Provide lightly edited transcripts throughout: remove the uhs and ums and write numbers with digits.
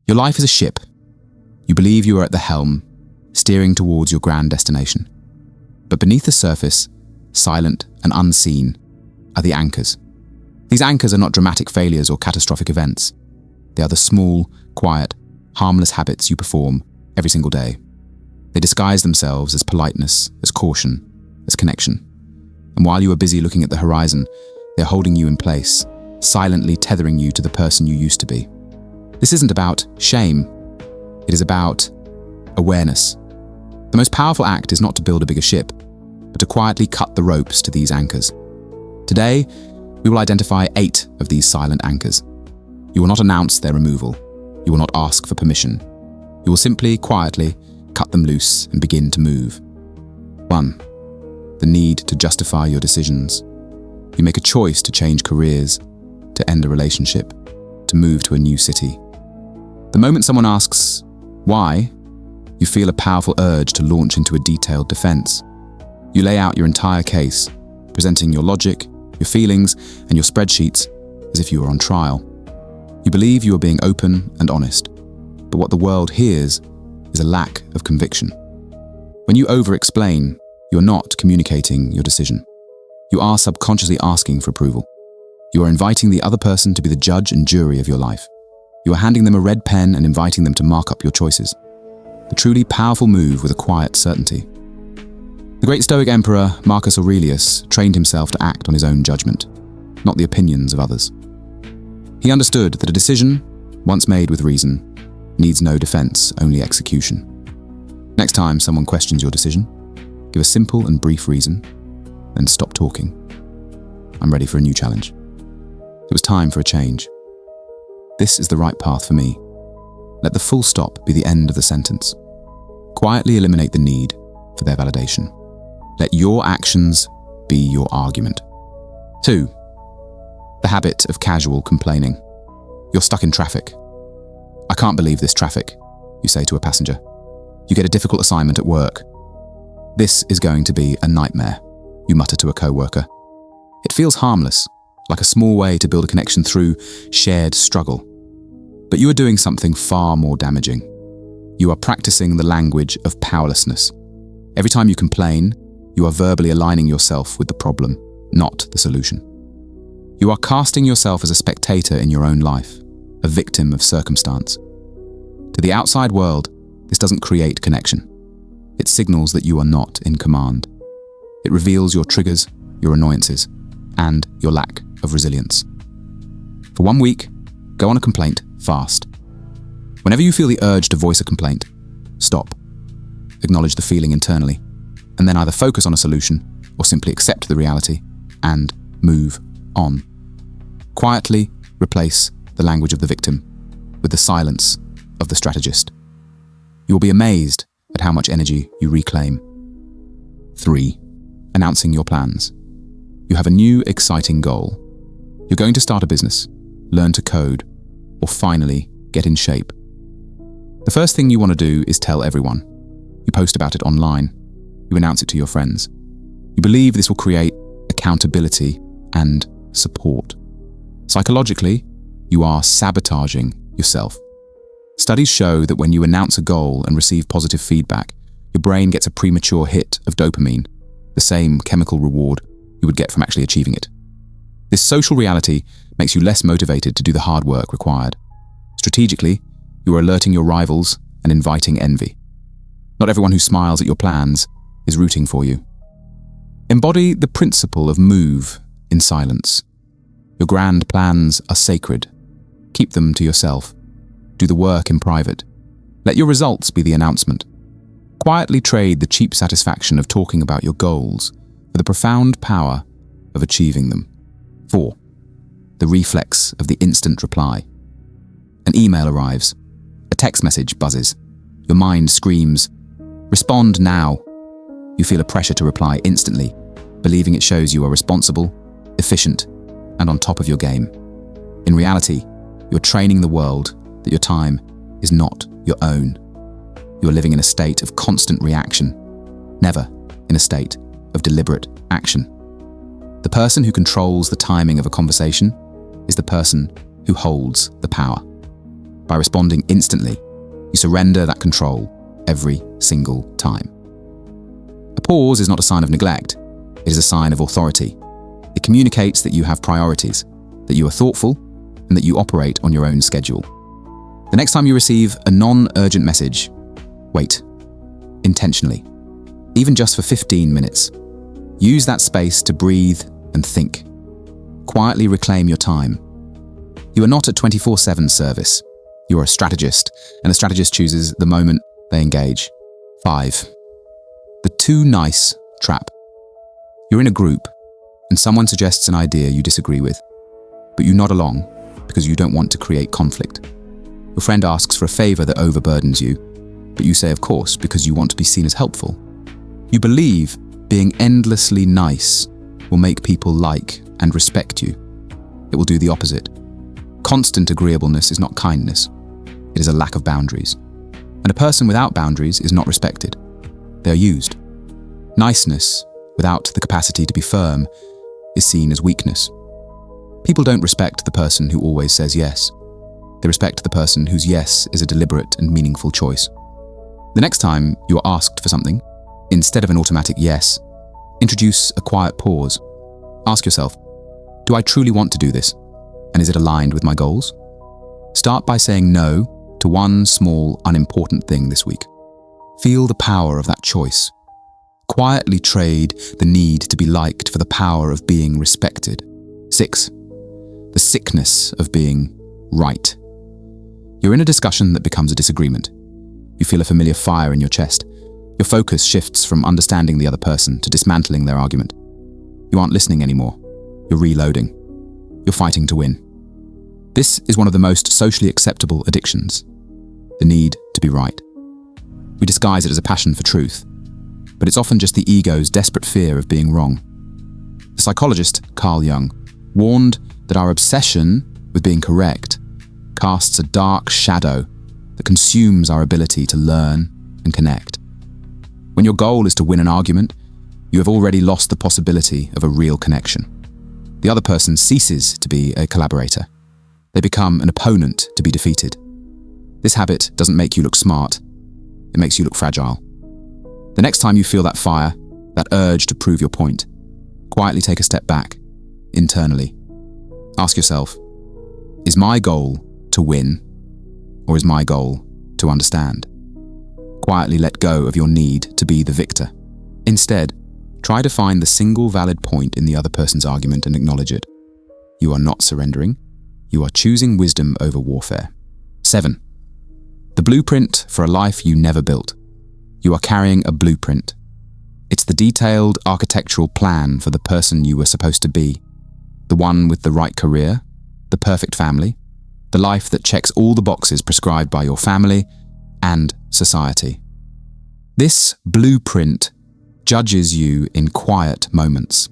Your life is a ship. You believe you are at the helm, steering towards your grand destination. But beneath the surface, silent and unseen, are the anchors. These anchors are not dramatic failures or catastrophic events. They are the small, quiet, harmless habits you perform every single day. They disguise themselves as politeness, as caution, as connection. And while you are busy looking at the horizon, they're holding you in place, silently tethering you to the person you used to be. This isn't about shame. It is about awareness. The most powerful act is not to build a bigger ship, but to quietly cut the ropes to these anchors. Today, we will identify 8 of these silent anchors. You will not announce their removal. You will not ask for permission. You will simply, quietly, cut them loose and begin to move. 1. The need to justify your decisions. You make a choice to change careers, to end a relationship, to move to a new city. The moment someone asks, why, you feel a powerful urge to launch into a detailed defense. You lay out your entire case, presenting your logic, your feelings, and your spreadsheets as if you were on trial. You believe you are being open and honest, but what the world hears is a lack of conviction. When you over-explain, you're not communicating your decision. You are subconsciously asking for approval. You are inviting the other person to be the judge and jury of your life. You are handing them a red pen and inviting them to mark up your choices. The truly powerful move with a quiet certainty. The great Stoic emperor Marcus Aurelius trained himself to act on his own judgment, not the opinions of others. He understood that a decision, once made with reason, needs no defense, only execution. Next time someone questions your decision, give a simple and brief reason, then stop talking. I'm ready for a new challenge. It was time for a change. This is the right path for me. Let the full stop be the end of the sentence. Quietly eliminate the need for their validation. Let your actions be your argument. 2. The habit of casual complaining. You're stuck in traffic. I can't believe this traffic, you say to a passenger. You get a difficult assignment at work. This is going to be a nightmare, you mutter to a co-worker. It feels harmless, like a small way to build a connection through shared struggle. But you are doing something far more damaging. You are practicing the language of powerlessness. Every time you complain, you are verbally aligning yourself with the problem, not the solution. You are casting yourself as a spectator in your own life, a victim of circumstance. To the outside world, this doesn't create connection. It signals that you are not in command. It reveals your triggers, your annoyances, and your lack of resilience. For 1 week, go on a complaint fast. Whenever you feel the urge to voice a complaint, stop. Acknowledge the feeling internally, and then either focus on a solution or simply accept the reality and move on. Quietly replace the language of the victim with the silence of the strategist. You will be amazed at how much energy you reclaim. 3. Announcing your plans. You have a new, exciting goal. You're going to start a business, learn to code, or finally get in shape. The first thing you want to do is tell everyone. You post about it online. You announce it to your friends. You believe this will create accountability and support. Psychologically, you are sabotaging yourself. Studies show that when you announce a goal and receive positive feedback, your brain gets a premature hit of dopamine, the same chemical reward you would get from actually achieving it. This social reality makes you less motivated to do the hard work required. Strategically, you are alerting your rivals and inviting envy. Not everyone who smiles at your plans is rooting for you. Embody the principle of move in silence. Your grand plans are sacred. Keep them to yourself. Do the work in private. Let your results be the announcement. Quietly trade the cheap satisfaction of talking about your goals for the profound power of achieving them. 4. The reflex of the instant reply. An email arrives. A text message buzzes. Your mind screams, "Respond now." You feel a pressure to reply instantly, believing it shows you are responsible, efficient, and on top of your game. In reality, you're training the world that your time is not your own. You are living in a state of constant reaction, never in a state of deliberate action. The person who controls the timing of a conversation is the person who holds the power. By responding instantly, you surrender that control every single time. A pause is not a sign of neglect. It is a sign of authority. It communicates that you have priorities, that you are thoughtful, and that you operate on your own schedule. The next time you receive a non-urgent message, wait. Intentionally. Even just for 15 minutes. Use that space to breathe and think. Quietly reclaim your time. You are not a 24/7 service. You are a strategist, and a strategist chooses the moment they engage. 5. The too nice trap. You're in a group, and someone suggests an idea you disagree with, but you nod along because you don't want to create conflict. Your friend asks for a favor that overburdens you, but you say of course because you want to be seen as helpful. You believe being endlessly nice will make people like and respect you. It will do the opposite. Constant agreeableness is not kindness. It is a lack of boundaries. And a person without boundaries is not respected. They are used. Niceness, without the capacity to be firm, is seen as weakness. People don't respect the person who always says yes. They respect the person whose yes is a deliberate and meaningful choice. The next time you are asked for something, instead of an automatic yes, introduce a quiet pause. Ask yourself, do I truly want to do this? And is it aligned with my goals? Start by saying no to one small, unimportant thing this week. Feel the power of that choice. Quietly trade the need to be liked for the power of being respected. 6. The sickness of being right. You're in a discussion that becomes a disagreement. You feel a familiar fire in your chest. Your focus shifts from understanding the other person to dismantling their argument. You aren't listening anymore. You're reloading. You're fighting to win. This is one of the most socially acceptable addictions, the need to be right. We disguise it as a passion for truth, but it's often just the ego's desperate fear of being wrong. The psychologist Carl Jung warned that our obsession with being correct casts a dark shadow that consumes our ability to learn and connect. When your goal is to win an argument, you have already lost the possibility of a real connection. The other person ceases to be a collaborator. They become an opponent to be defeated. This habit doesn't make you look smart. It makes you look fragile. The next time you feel that fire, that urge to prove your point, quietly take a step back, internally. Ask yourself, is my goal to win, or is my goal to understand? Quietly let go of your need to be the victor. Instead, try to find the single valid point in the other person's argument and acknowledge it. You are not surrendering. You are choosing wisdom over warfare. 7. The blueprint for a life you never built. You are carrying a blueprint. It's the detailed architectural plan for the person you were supposed to be. The one with the right career, the perfect family, the life that checks all the boxes prescribed by your family and society. This blueprint judges you in quiet moments.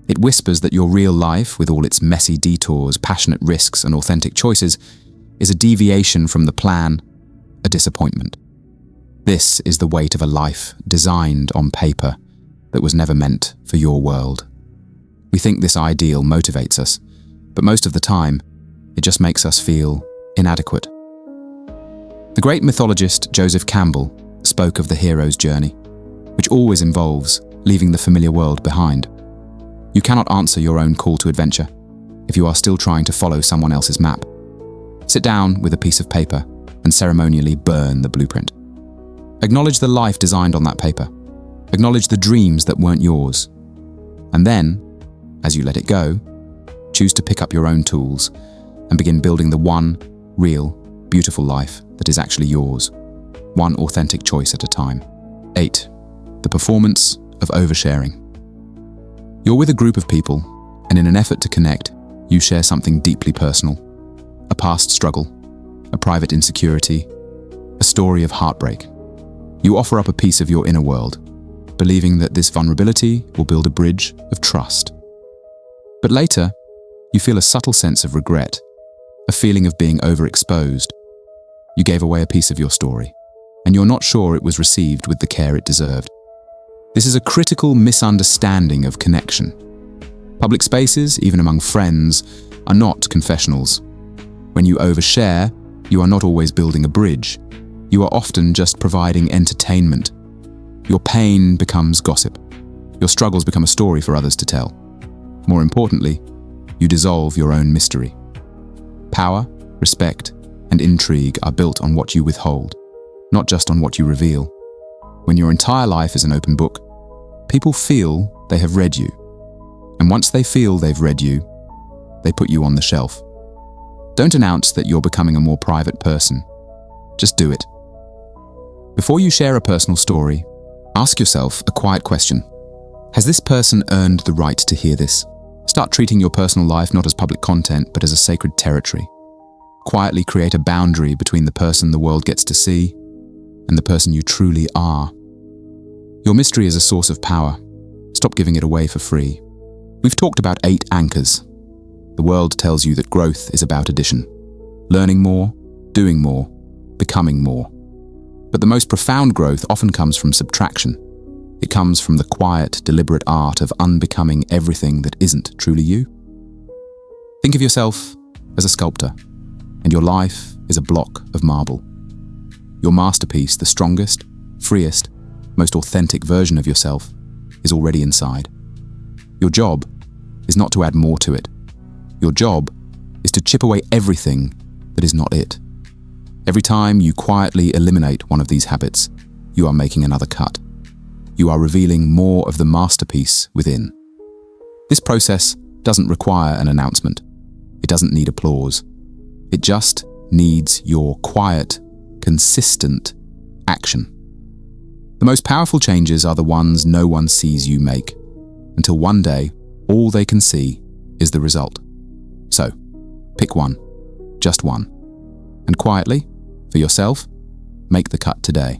It whispers that your real life, with all its messy detours, passionate risks, and authentic choices, is a deviation from the plan, a disappointment. This is the weight of a life designed on paper that was never meant for your world. We think this ideal motivates us, but most of the time, it just makes us feel inadequate. The great mythologist Joseph Campbell spoke of the hero's journey, which always involves leaving the familiar world behind. You cannot answer your own call to adventure if you are still trying to follow someone else's map. Sit down with a piece of paper and ceremonially burn the blueprint. Acknowledge the life designed on that paper. Acknowledge the dreams that weren't yours. And then, as you let it go, choose to pick up your own tools and begin building the one real, beautiful life that is actually yours, one authentic choice at a time. 8. The performance of oversharing. You're with a group of people, and in an effort to connect, you share something deeply personal. A past struggle, a private insecurity, a story of heartbreak. You offer up a piece of your inner world, believing that this vulnerability will build a bridge of trust. But later, you feel a subtle sense of regret, a feeling of being overexposed. You gave away a piece of your story, and you're not sure it was received with the care it deserved. This is a critical misunderstanding of connection. Public spaces, even among friends, are not confessionals. When you overshare, You are not always building a bridge. You are often just providing entertainment. Your pain becomes gossip. Your struggles become a story for others to tell. More importantly, you dissolve your own mystery. Power, respect, and intrigue are built on what you withhold, not just on what you reveal. When your entire life is an open book, people feel they have read you. And once they feel they've read you, they put you on the shelf. Don't announce that you're becoming a more private person. Just do it. Before you share a personal story, ask yourself a quiet question. Has this person earned the right to hear this? Start treating your personal life not as public content, but as a sacred territory. Quietly create a boundary between the person the world gets to see and the person you truly are. Your mystery is a source of power. Stop giving it away for free. We've talked about 8 anchors. The world tells you that growth is about addition. Learning more, doing more, becoming more. But the most profound growth often comes from subtraction. It comes from the quiet, deliberate art of unbecoming everything that isn't truly you. Think of yourself as a sculptor, and your life is a block of marble. Your masterpiece, the strongest, freest, most authentic version of yourself, is already inside. Your job is not to add more to it. Your job is to chip away everything that is not it. Every time you quietly eliminate one of these habits, you are making another cut. You are revealing more of the masterpiece within. This process doesn't require an announcement. It doesn't need applause. It just needs your quiet, consistent action. The most powerful changes are the ones no one sees you make, until one day, all they can see is the result. So, pick one, just one, and quietly, for yourself, make the cut today.